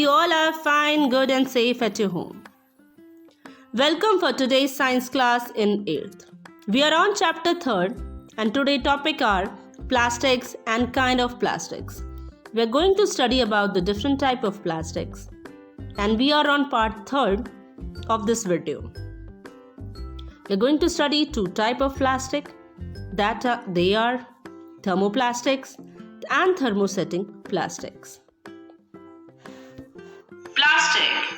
you all are fine, good and safe at your home. Welcome for today's science class in 8th. We are on chapter 3rd and today's topic are plastics and kind of plastics. We are going to study about the different type of plastics and we are on part 3rd of this video. We are going to study two type of plastic they are thermoplastics and thermosetting plastics.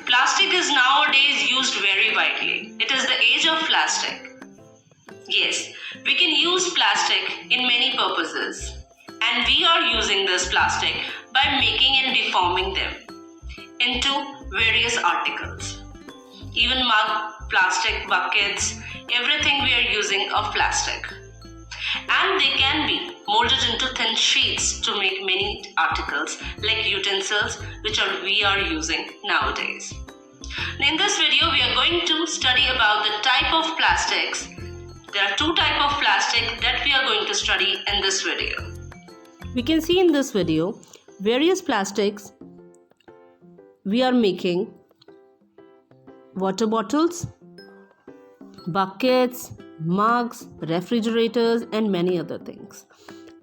Plastic is nowadays used very widely. It is the age of plastic. Yes, we can use plastic in many purposes. And we are using this plastic by making and deforming them into various articles. Even mug, plastic buckets, everything we are using of plastic. And they can be molded into thin sheets to make many articles like utensils which we are using nowadays. In this video, we are going to study about the type of plastics. There are two types of plastic that we are going to study in this video. We can see in this video various plastics we are making water bottles, buckets, mugs, refrigerators and many other things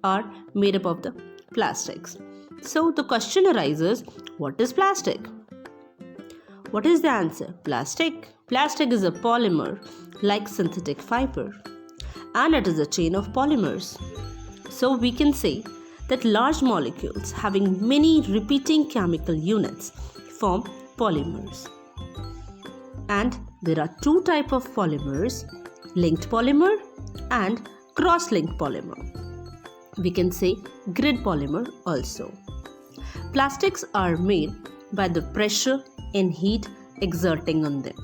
are made up of the plastics. So the question arises, what is plastic? What is the answer? Plastic is a polymer like synthetic fiber and it is a chain of polymers. So we can say that large molecules having many repeating chemical units form polymers. And there are two types of polymers, linked polymer and cross-linked polymer. We can say grid polymer also. Plastics are made by the pressure and heat exerting on them.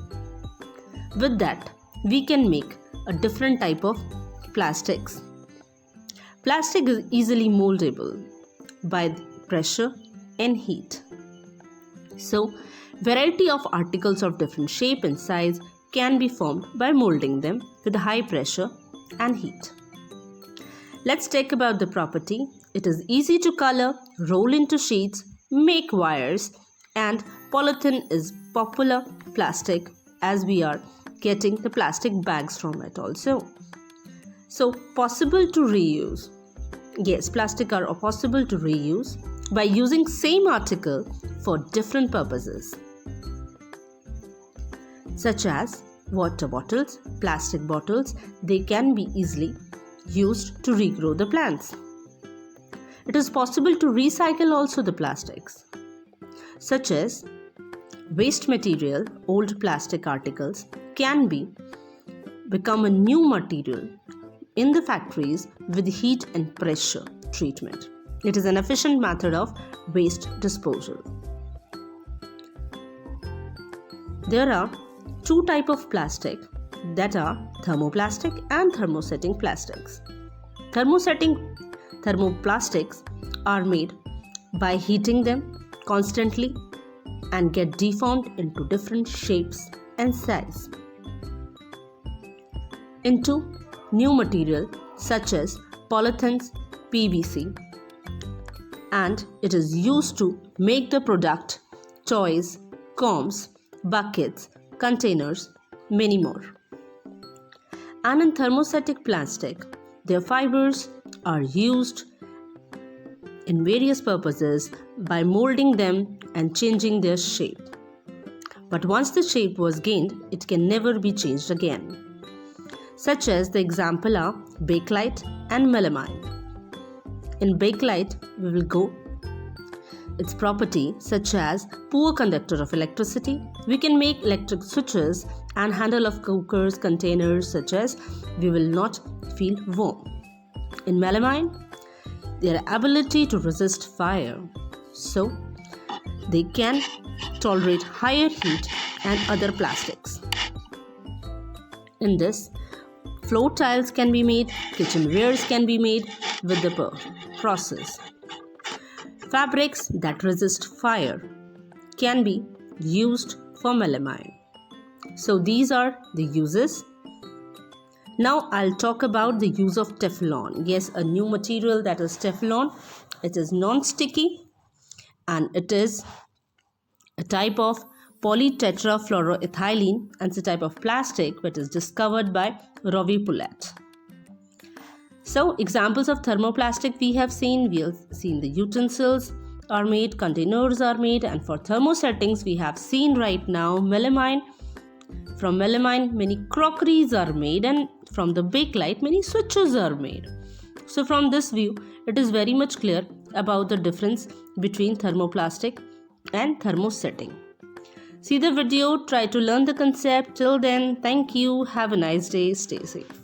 With that, we can make a different type of plastics. Plastic is easily moldable by pressure and heat. So, variety of articles of different shape and size can be formed by molding them with high pressure and heat. Let's talk about the property. It is easy to color, roll into sheets, make wires, and polythene is popular plastic as we are getting the plastic bags from it also. So possible to reuse. Yes, plastic are possible to reuse by using same article for different purposes, such as water bottles, plastic bottles. They can be easily used to regrow the plants. It is possible to recycle also the plastics, such as waste material, old plastic articles can become a new material in the factories with heat and pressure treatment. It is an efficient method of waste disposal. There are two types of plastic that are thermoplastic and thermosetting plastics. Thermoplastics are made by heating them constantly and get deformed into different shapes and size into new material such as polythenes, PVC, and it is used to make the product toys, combs, buckets, containers, many more. And in thermosetting plastic, their fibers are used in various purposes by molding them and changing their shape. But once the shape was gained, it can never be changed again. Such as the example are bakelite and melamine. In bakelite, we will go its property such as poor conductor of electricity. We can make electric switches and handle of cookers, containers such as we will not feel warm. In melamine, their ability to resist fire, so they can tolerate higher heat and other plastics. In this, floor tiles can be made, kitchenwares can be made with the process. Fabrics that resist fire can be used for melamine. So these are the uses. Now I'll talk about the use of Teflon. Yes, a new material that is Teflon. It is non-sticky and it is a type of polytetrafluoroethylene, and it's a type of plastic which is discovered by Rovi Poulet. So examples of thermoplastic we have seen the utensils are made, containers are made, and for thermosettings we have seen right now melamine. From melamine many crockeries are made, and from the bakelite many switches are made. So from this view it is very much clear about the difference between thermoplastic and thermosetting. See the video, try to learn the concept. Till then, thank you, have a nice day, stay safe.